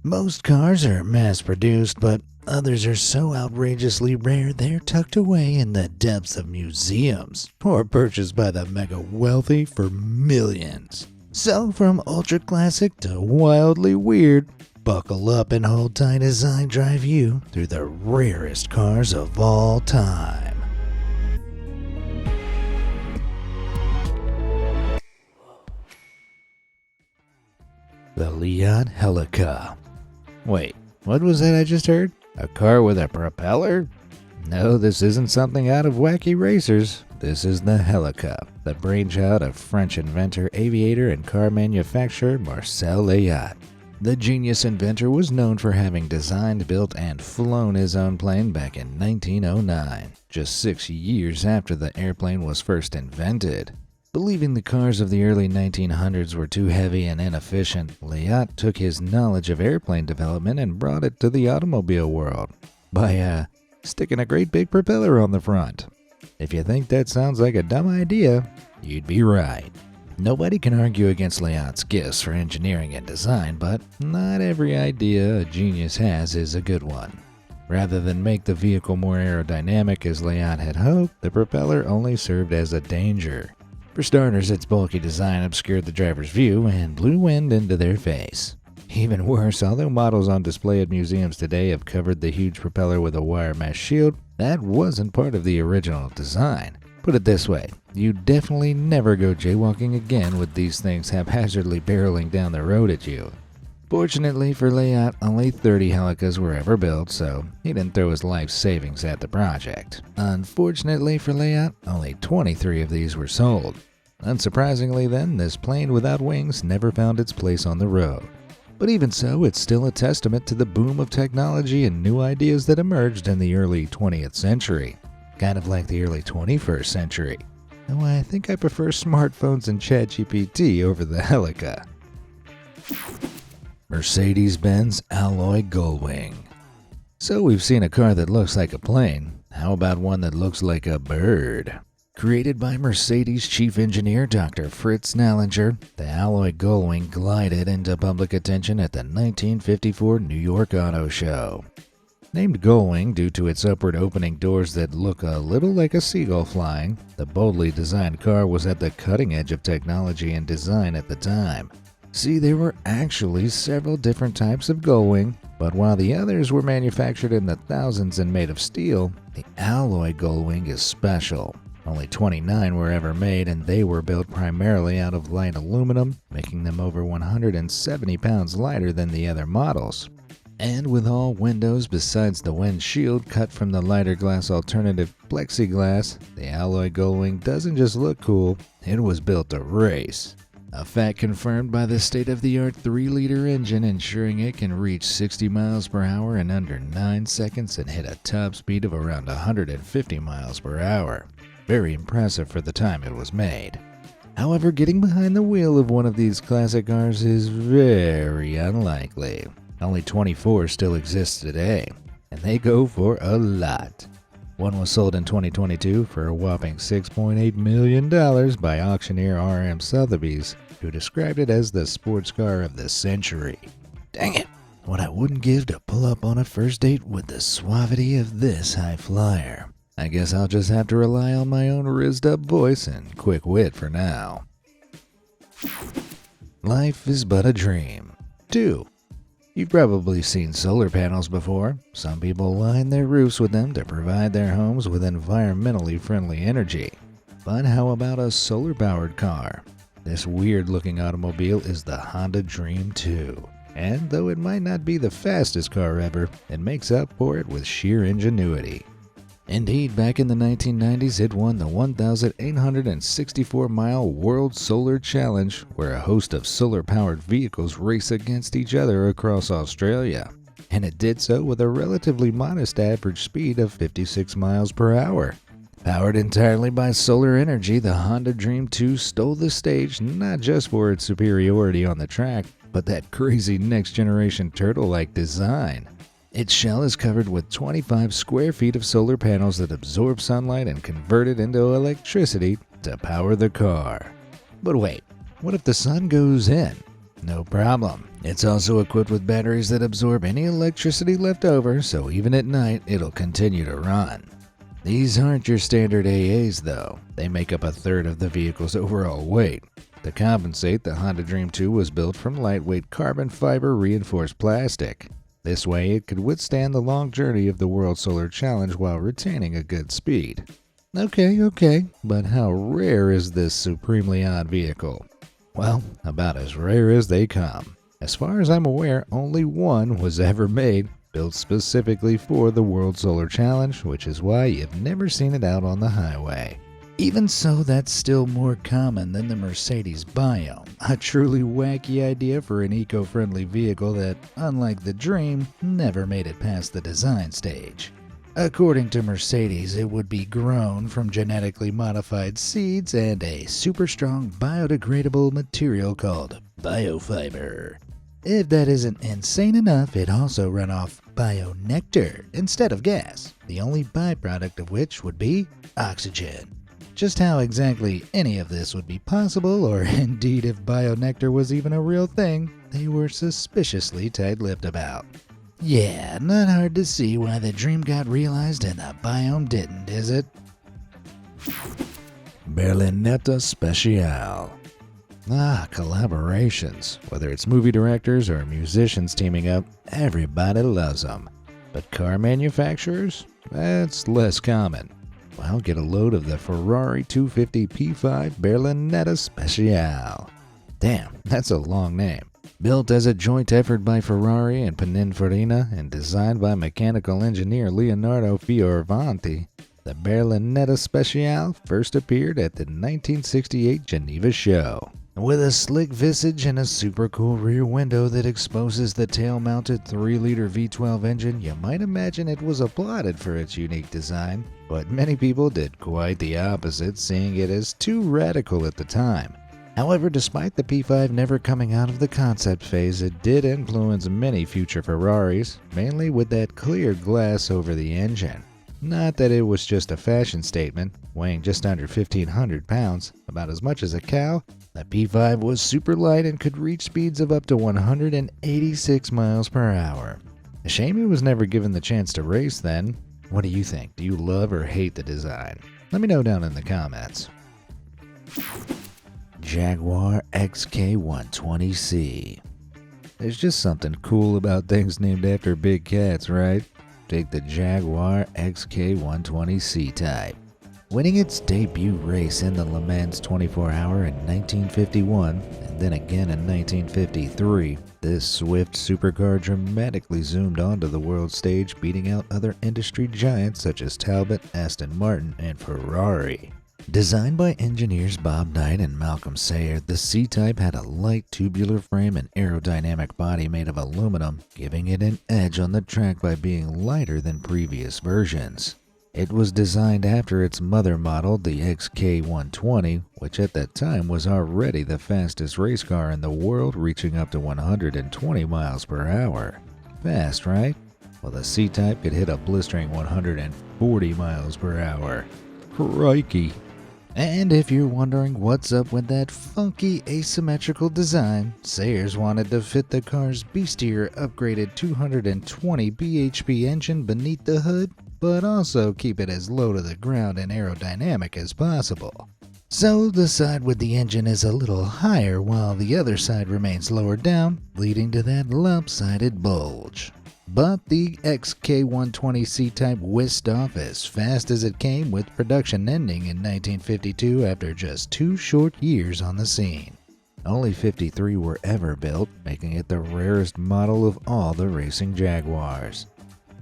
Most cars are mass-produced, but others are so outrageously rare they're tucked away in the depths of museums or purchased by the mega-wealthy for millions. So from ultra-classic to wildly weird, buckle up and hold tight as I drive you through the rarest cars of all time. The Liat Helica. Wait, what was that I just heard? A car with a propeller? No, this isn't something out of Wacky Racers. This is the Helica, the brainchild of French inventor, aviator, and car manufacturer Marcel Liat. The genius inventor was known for having designed, built, and flown his own plane back in 1909, just 6 years after the airplane was first invented. Believing the cars of the early 1900s were too heavy and inefficient, Liat took his knowledge of airplane development and brought it to the automobile world by sticking a great big propeller on the front. If you think that sounds like a dumb idea, you'd be right. Nobody can argue against Liat's gifts for engineering and design, but not every idea a genius has is a good one. Rather than make the vehicle more aerodynamic as Liat had hoped, the propeller only served as a danger. For starters, its bulky design obscured the driver's view and blew wind into their face. Even worse, although models on display at museums today have covered the huge propeller with a wire mesh shield, that wasn't part of the original design. Put it this way, you definitely never go jaywalking again with these things haphazardly barreling down the road at you. Fortunately for Liat, only 30 Helicas were ever built, so he didn't throw his life savings at the project. Unfortunately for Liat, only 23 of these were sold. Unsurprisingly then, this plane without wings never found its place on the road. But even so, it's still a testament to the boom of technology and new ideas that emerged in the early 20th century. Kind of like the early 21st century. Though I think I prefer smartphones and ChatGPT over the Helica. Mercedes-Benz Alloy Gullwing. So we've seen a car that looks like a plane. How about one that looks like a bird? Created by Mercedes chief engineer Dr. Fritz Nallinger, the Alloy Gullwing glided into public attention at the 1954 New York Auto Show. Named Gullwing due to its upward opening doors that look a little like a seagull flying, the boldly designed car was at the cutting edge of technology and design at the time. See, there were actually several different types of Gullwing, but while the others were manufactured in the thousands and made of steel, the Alloy Gullwing is special. Only 29 were ever made, and they were built primarily out of light aluminum, making them over 170 pounds lighter than the other models. And with all windows besides the windshield cut from the lighter glass alternative plexiglass, the Alloy Gullwing doesn't just look cool, it was built to race. A fact confirmed by the state-of-the-art 3-liter engine ensuring it can reach 60 miles per hour in under 9 seconds and hit a top speed of around 150 miles per hour. Very impressive for the time it was made. However, getting behind the wheel of one of these classic cars is very unlikely. Only 24 still exist today, and they go for a lot. One was sold in 2022 for a whopping $6.8 million by auctioneer R.M. Sotheby's, who described it as the sports car of the century. Dang it! What I wouldn't give to pull up on a first date with the suavity of this high flyer. I guess I'll just have to rely on my own rizzed-up voice and quick wit for now. Life is but a dream. 2. You've probably seen solar panels before. Some people line their roofs with them to provide their homes with environmentally friendly energy. But how about a solar-powered car? This weird-looking automobile is the Honda Dream 2. And though it might not be the fastest car ever, it makes up for it with sheer ingenuity. Indeed, back in the 1990s, it won the 1,864-mile World Solar Challenge, where a host of solar-powered vehicles race against each other across Australia. And it did so with a relatively modest average speed of 56 miles per hour. Powered entirely by solar energy, the Honda Dream 2 stole the stage not just for its superiority on the track, but that crazy next-generation turtle-like design. Its shell is covered with 25 square feet of solar panels that absorb sunlight and convert it into electricity to power the car. But wait, what if the sun goes in? No problem. It's also equipped with batteries that absorb any electricity left over, so even at night, it'll continue to run. These aren't your standard AAs though. They make up a third of the vehicle's overall weight. To compensate, the Honda Dream 2 was built from lightweight carbon fiber reinforced plastic. This way, it could withstand the long journey of the World Solar Challenge while retaining a good speed. Okay, but how rare is this supremely odd vehicle? Well, about as rare as they come. As far as I'm aware, only one was ever made, built specifically for the World Solar Challenge, which is why you've never seen it out on the highway. Even so, that's still more common than the Mercedes Biome, a truly wacky idea for an eco-friendly vehicle that, unlike the Dream, never made it past the design stage. According to Mercedes, it would be grown from genetically modified seeds and a super strong biodegradable material called biofiber. If that isn't insane enough, it also run off bionectar instead of gas, the only byproduct of which would be oxygen. Just how exactly any of this would be possible, or indeed if bionectar was even a real thing, they were suspiciously tight-lipped about. Yeah, not hard to see why the Dream got realized and the Biome didn't, is it? Berlinetta Special. Collaborations. Whether it's movie directors or musicians teaming up, everybody loves them. But car manufacturers? That's less common. Well, get a load of the Ferrari 250 P5 Berlinetta Special. Damn, that's a long name. Built as a joint effort by Ferrari and Pininfarina and designed by mechanical engineer Leonardo Fioravanti, the Berlinetta Special first appeared at the 1968 Geneva show. With a slick visage and a super cool rear window that exposes the tail-mounted 3-liter V12 engine, you might imagine it was applauded for its unique design, but many people did quite the opposite, seeing it as too radical at the time. However, despite the P5 never coming out of the concept phase, it did influence many future Ferraris, mainly with that clear glass over the engine. Not that it was just a fashion statement. Weighing just under 1,500 pounds, about as much as a cow, the P5 was super light and could reach speeds of up to 186 miles per hour. A shame it was never given the chance to race then. What do you think? Do you love or hate the design? Let me know down in the comments. Jaguar XK120C. There's just something cool about things named after big cats, right? Take the Jaguar XK120C type. Winning its debut race in the Le Mans 24-hour in 1951, and then again in 1953, this swift supercar dramatically zoomed onto the world stage, beating out other industry giants such as Talbot, Aston Martin, and Ferrari. Designed by engineers Bob Knight and Malcolm Sayer, the C-Type had a light tubular frame and aerodynamic body made of aluminum, giving it an edge on the track by being lighter than previous versions. It was designed after its mother model, the XK120, which at that time was already the fastest race car in the world, reaching up to 120 miles per hour. Fast, right? Well, the C-Type could hit a blistering 140 miles per hour. Crikey! And if you're wondering what's up with that funky asymmetrical design, Sayers wanted to fit the car's beastier upgraded 220 bhp engine beneath the hood, but also keep it as low to the ground and aerodynamic as possible. So the side with the engine is a little higher while the other side remains lower down, leading to that lopsided bulge. But the XK120C Type whisked off as fast as it came, with production ending in 1952 after just 2 short years on the scene. Only 53 were ever built, making it the rarest model of all the racing Jaguars.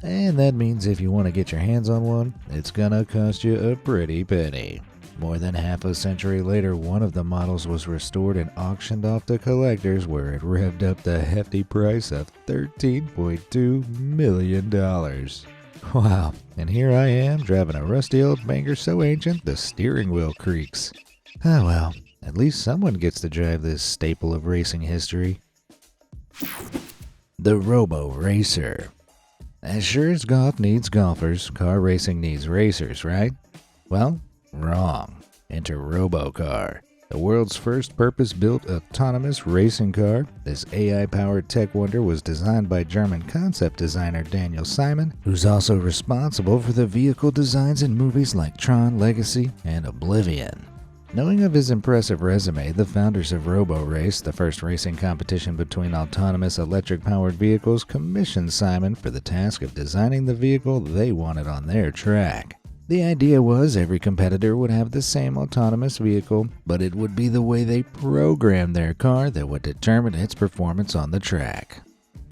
And that means if you want to get your hands on one, it's gonna cost you a pretty penny. More than half a century later, one of the models was restored and auctioned off to collectors, where it revved up the hefty price of $13.2 million. Wow, and here I am driving a rusty old banger so ancient the steering wheel creaks. Oh well, at least someone gets to drive this staple of racing history. The Robo Racer. As sure as golf needs golfers, car racing needs racers, right? Well, wrong. Enter Robocar. The world's first purpose-built autonomous racing car, this AI-powered tech wonder was designed by German concept designer Daniel Simon, who's also responsible for the vehicle designs in movies like Tron Legacy and Oblivion. Knowing of his impressive resume, the founders of RoboRace, the first racing competition between autonomous electric-powered vehicles, commissioned Simon for the task of designing the vehicle they wanted on their track. The idea was every competitor would have the same autonomous vehicle, but it would be the way they programmed their car that would determine its performance on the track.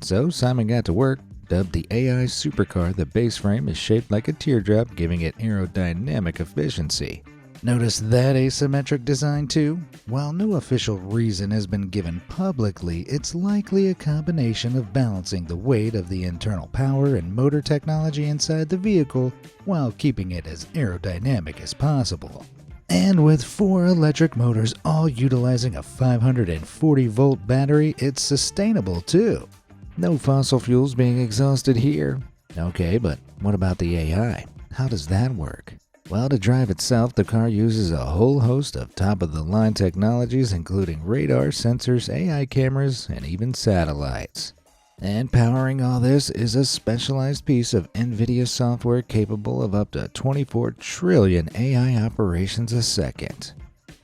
So Simon got to work. Dubbed the AI supercar, the base frame is shaped like a teardrop, giving it aerodynamic efficiency. Notice that asymmetric design too? While no official reason has been given publicly, it's likely a combination of balancing the weight of the internal power and motor technology inside the vehicle while keeping it as aerodynamic as possible. And with 4 electric motors all utilizing a 540-volt battery, it's sustainable too. No fossil fuels being exhausted here. Okay, but what about the AI? How does that work? Well, to drive itself, the car uses a whole host of top-of-the-line technologies including radar, sensors, AI cameras, and even satellites. And powering all this is a specialized piece of NVIDIA software capable of up to 24 trillion AI operations a second.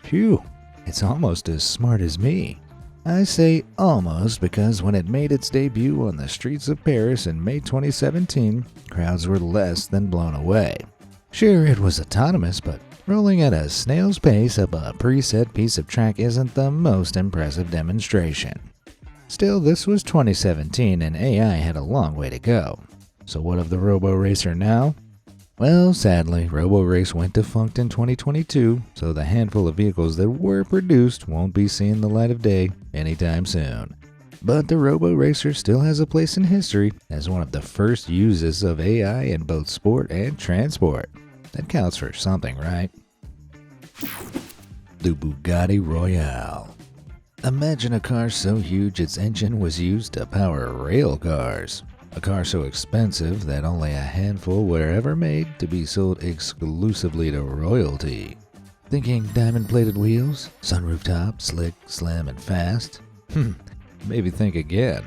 Phew, it's almost as smart as me. I say almost because when it made its debut on the streets of Paris in May 2017, crowds were less than blown away. Sure, it was autonomous, but rolling at a snail's pace up a preset piece of track isn't the most impressive demonstration. Still, this was 2017 and AI had a long way to go. So what of the RoboRacer now? Well, sadly, RoboRace went defunct in 2022, so the handful of vehicles that were produced won't be seeing the light of day anytime soon. But the RoboRacer still has a place in history as one of the first uses of AI in both sport and transport. That counts for something, right? The Bugatti Royale. Imagine a car so huge its engine was used to power rail cars. A car so expensive that only a handful were ever made to be sold exclusively to royalty. Thinking diamond-plated wheels, sunroof top, slick, slim, and fast? Maybe think again.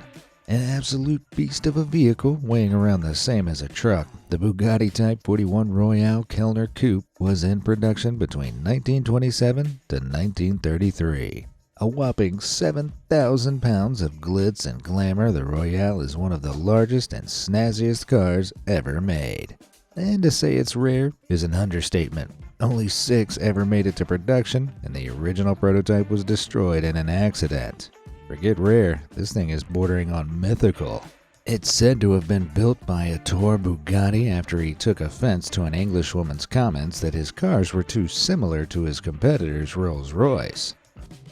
An absolute beast of a vehicle weighing around the same as a truck, the Bugatti Type 41 Royale Kellner Coupe was in production between 1927 to 1933. A whopping 7,000 pounds of glitz and glamour, the Royale is one of the largest and snazziest cars ever made. And to say it's rare is an understatement. Only 6 ever made it to production, and the original prototype was destroyed in an accident. Forget rare, this thing is bordering on mythical. It's said to have been built by Ettore Bugatti after he took offense to an Englishwoman's comments that his cars were too similar to his competitor's Rolls-Royce.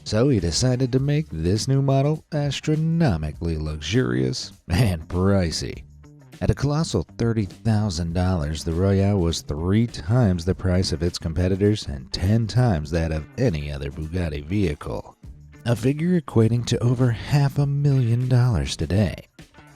So he decided to make this new model astronomically luxurious and pricey. At a colossal $30,000, the Royale was 3 times the price of its competitors and 10 times that of any other Bugatti vehicle. A figure equating to over $500,000 today.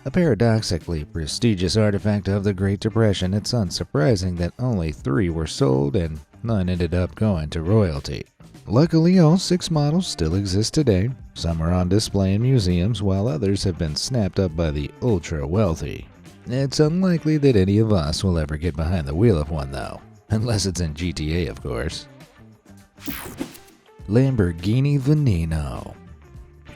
A paradoxically prestigious artifact of the Great Depression, it's unsurprising that only 3 were sold and none ended up going to royalty. Luckily, all 6 models still exist today. Some are on display in museums, while others have been snapped up by the ultra-wealthy. It's unlikely that any of us will ever get behind the wheel of one, though. Unless it's in GTA, of course. Lamborghini Veneno.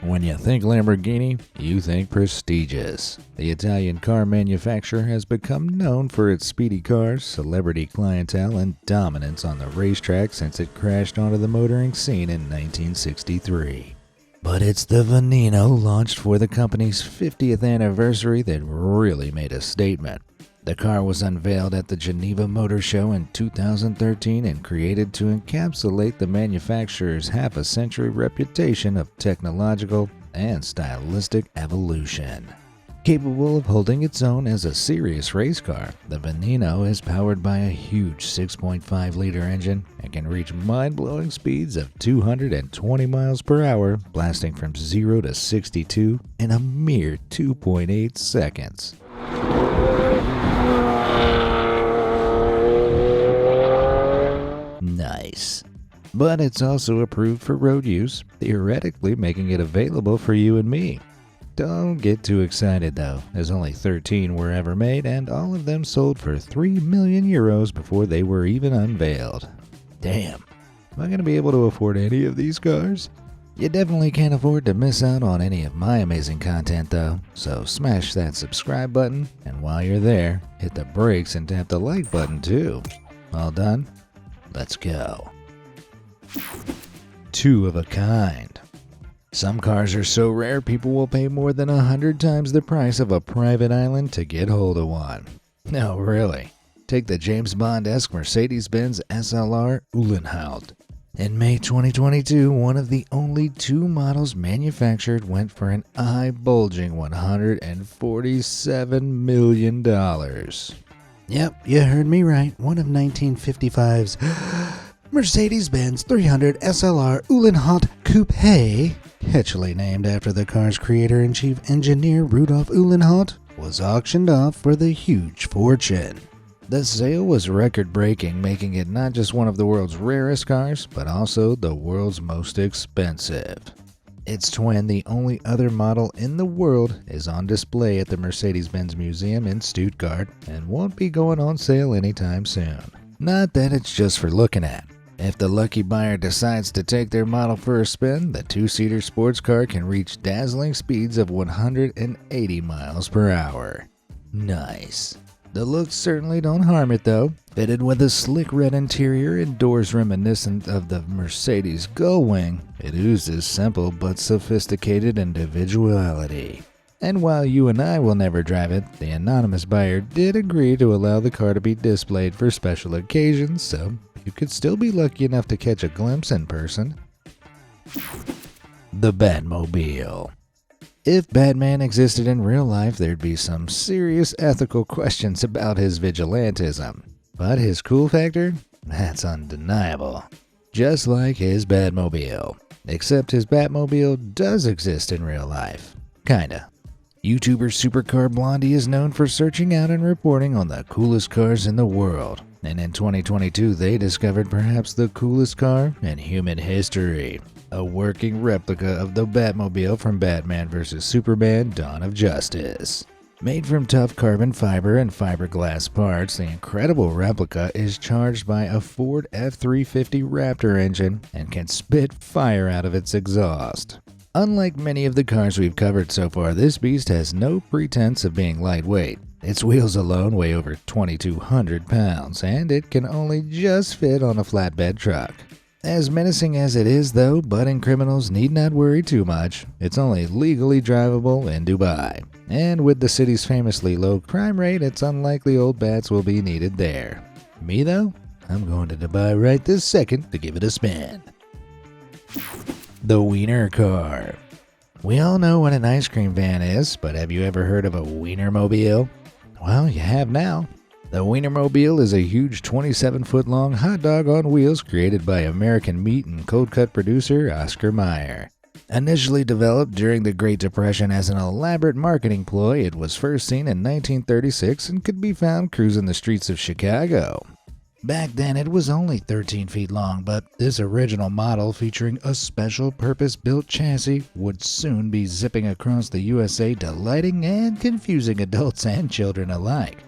When you think Lamborghini, you think prestigious. The Italian car manufacturer has become known for its speedy cars, celebrity clientele, and dominance on the racetrack since it crashed onto the motoring scene in 1963. But it's the Veneno launched for the company's 50th anniversary that really made a statement. The car was unveiled at the Geneva Motor Show in 2013 and created to encapsulate the manufacturer's half-a-century reputation of technological and stylistic evolution. Capable of holding its own as a serious race car, the Veneno is powered by a huge 6.5-liter engine and can reach mind-blowing speeds of 220 miles per hour, blasting from 0 to 62 in a mere 2.8 seconds. Nice. But it's also approved for road use, theoretically making it available for you and me. Don't get too excited though, as only 13 were ever made and all of them sold for 3 million euros before they were even unveiled. Damn, am I going to be able to afford any of these cars? You definitely can't afford to miss out on any of my amazing content though, so smash that subscribe button, and while you're there, hit the brakes and tap the like button too. All done? Let's go. Two of a kind. Some cars are so rare people will pay more than 100 times the price of a private island to get hold of one. No, really. Take the James Bond-esque Mercedes-Benz SLR Uhlenhaut. In May 2022, one of the only two models manufactured went for an eye-bulging $147 million. Yep, you heard me right. One of 1955's Mercedes-Benz 300 SLR Uhlenhaut Coupe, catchily named after the car's creator and chief engineer Rudolf Uhlenhaut, was auctioned off for the huge fortune. The sale was record-breaking, making it not just one of the world's rarest cars, but also the world's most expensive. Its twin, the only other model in the world, is on display at the Mercedes-Benz Museum in Stuttgart and won't be going on sale anytime soon. Not that it's just for looking at. If the lucky buyer decides to take their model for a spin, the two-seater sports car can reach dazzling speeds of 180 miles per hour. Nice. The looks certainly don't harm it though. Fitted with a slick red interior and doors reminiscent of the Mercedes Gullwing, it oozes simple but sophisticated individuality. And while you and I will never drive it, the anonymous buyer did agree to allow the car to be displayed for special occasions, so you could still be lucky enough to catch a glimpse in person. The Batmobile. If Batman existed in real life, there'd be some serious ethical questions about his vigilantism. But his cool factor? That's undeniable. Just like his Batmobile. Except his Batmobile does exist in real life. Kinda. YouTuber Supercar Blondie is known for searching out and reporting on the coolest cars in the world. And in 2022, they discovered perhaps the coolest car in human history. A working replica of the Batmobile from Batman vs. Superman: Dawn of Justice. Made from tough carbon fiber and fiberglass parts, the incredible replica is charged by a Ford F-350 Raptor engine and can spit fire out of its exhaust. Unlike many of the cars we've covered so far, this beast has no pretense of being lightweight. Its wheels alone weigh over 2,200 pounds, and it can only just fit on a flatbed truck. As menacing as it is though, budding criminals need not worry too much. It's only legally drivable in Dubai. And with the city's famously low crime rate, it's unlikely old bats will be needed there. Me though? I'm going to Dubai right this second to give it a spin. The Wiener Car. We all know what an ice cream van is, but have you ever heard of a Wienermobile? Well, you have now. The Wienermobile is a huge 27-foot-long hot dog on wheels created by American meat and cold-cut producer Oscar Mayer. Initially developed during the Great Depression as an elaborate marketing ploy, it was first seen in 1936 and could be found cruising the streets of Chicago. Back then, it was only 13 feet long, but this original model, featuring a special purpose-built chassis, would soon be zipping across the USA, delighting and confusing adults and children alike.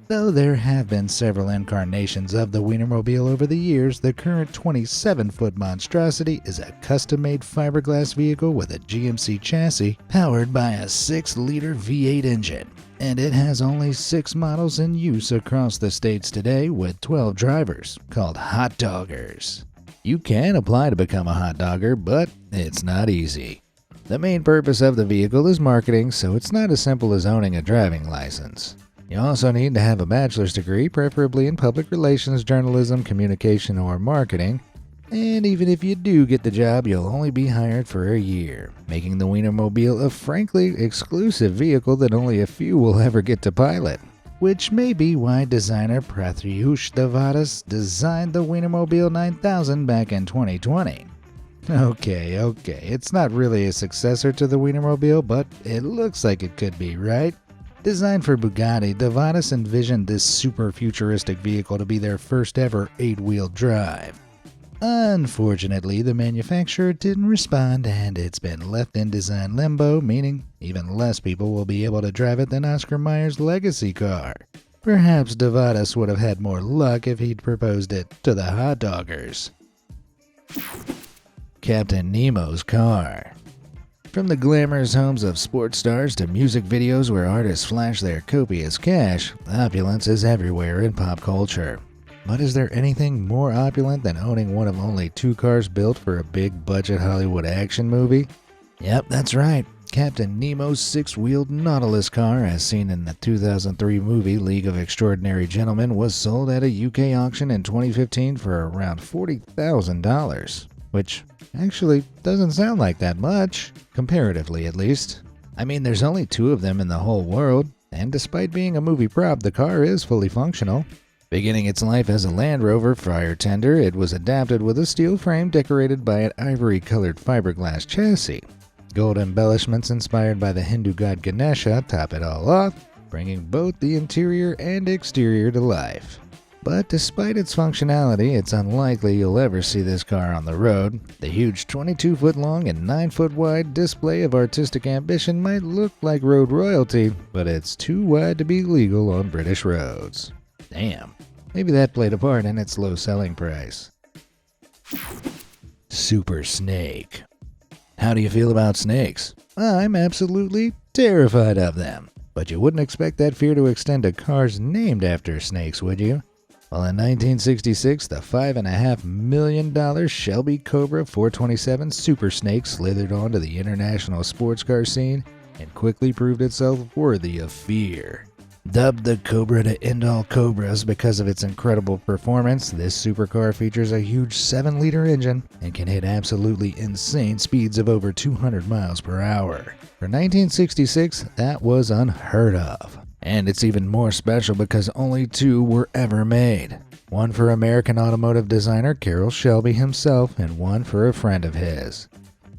Though there have been several incarnations of the Wienermobile over the years, the current 27-foot monstrosity is a custom-made fiberglass vehicle with a GMC chassis powered by a 6-liter V8 engine. And it has only 6 models in use across the states today with 12 drivers, called hot doggers. You can apply to become a hot dogger, but it's not easy. The main purpose of the vehicle is marketing, so it's not as simple as owning a driving license. You also need to have a bachelor's degree, preferably in public relations, journalism, communication, or marketing. And even if you do get the job, you'll only be hired for a year, making the Wienermobile a frankly exclusive vehicle that only a few will ever get to pilot. Which may be why designer Pratyush Devadas designed the Wienermobile 9000 back in 2020. Okay, it's not really a successor to the Wienermobile, but it looks like it could be, right? Designed for Bugatti, Devadas envisioned this super futuristic vehicle to be their first ever 8-wheel drive. Unfortunately, the manufacturer didn't respond and it's been left in design limbo, meaning even less people will be able to drive it than Oscar Mayer's legacy car. Perhaps Devadas would have had more luck if he'd proposed it to the hot doggers. Captain Nemo's car. From the glamorous homes of sports stars to music videos where artists flash their copious cash, opulence is everywhere in pop culture. But is there anything more opulent than owning one of only 2 cars built for a big-budget Hollywood action movie? Yep, that's right. Captain Nemo's 6-wheeled Nautilus car, as seen in the 2003 movie League of Extraordinary Gentlemen, was sold at a UK auction in 2015 for around $40,000, which actually doesn't sound like that much, comparatively at least. I mean, there's only 2 of them in the whole world, and despite being a movie prop, the car is fully functional. Beginning its life as a Land Rover fire tender, it was adapted with a steel frame decorated by an ivory-colored fiberglass chassis. Gold embellishments inspired by the Hindu god Ganesha top it all off, bringing both the interior and exterior to life. But despite its functionality, it's unlikely you'll ever see this car on the road. The huge 22-foot-long and 9-foot-wide display of artistic ambition might look like road royalty, but it's too wide to be legal on British roads. Damn, maybe that played a part in its low selling price. Super Snake. How do you feel about snakes? I'm absolutely terrified of them. But you wouldn't expect that fear to extend to cars named after snakes, would you? Well, in 1966, the $5.5 million Shelby Cobra 427 Super Snake slithered onto the international sports car scene and quickly proved itself worthy of fear. Dubbed the Cobra to end all Cobras because of its incredible performance, this supercar features a huge 7-liter engine and can hit absolutely insane speeds of over 200 miles per hour. For 1966, that was unheard of. And it's even more special because only 2 were ever made. One for American automotive designer Carroll Shelby himself, and one for a friend of his.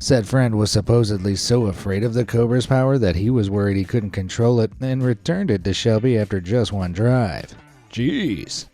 Said friend was supposedly so afraid of the Cobra's power that he was worried he couldn't control it and returned it to Shelby after just one drive. Jeez.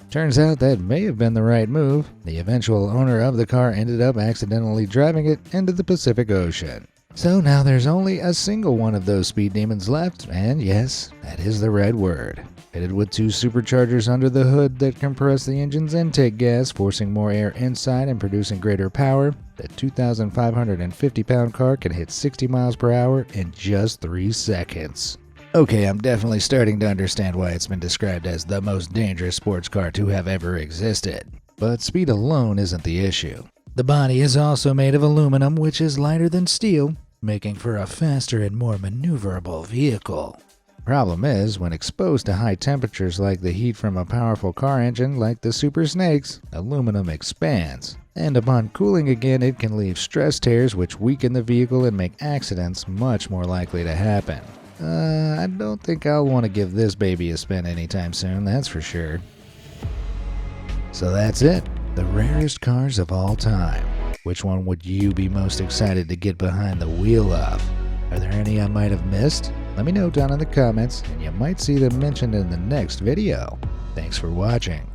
Turns out that may have been the right move. The eventual owner of the car ended up accidentally driving it into the Pacific Ocean. So now there's only a single one of those speed demons left, and yes, that is the right word. Fitted with 2 superchargers under the hood that compress the engine's intake gas, forcing more air inside and producing greater power, the 2,550-pound car can hit 60 miles per hour in just 3 seconds. Okay, I'm definitely starting to understand why it's been described as the most dangerous sports car to have ever existed. But speed alone isn't the issue. The body is also made of aluminum, which is lighter than steel, making for a faster and more maneuverable vehicle. Problem is, when exposed to high temperatures like the heat from a powerful car engine like the Super Snake's, aluminum expands. And upon cooling again, it can leave stress tears which weaken the vehicle and make accidents much more likely to happen. I don't think I'll want to give this baby a spin anytime soon, that's for sure. So that's it. The rarest cars of all time. Which one would you be most excited to get behind the wheel of? Are there any I might have missed? Let me know down in the comments, and you might see them mentioned in the next video. Thanks for watching.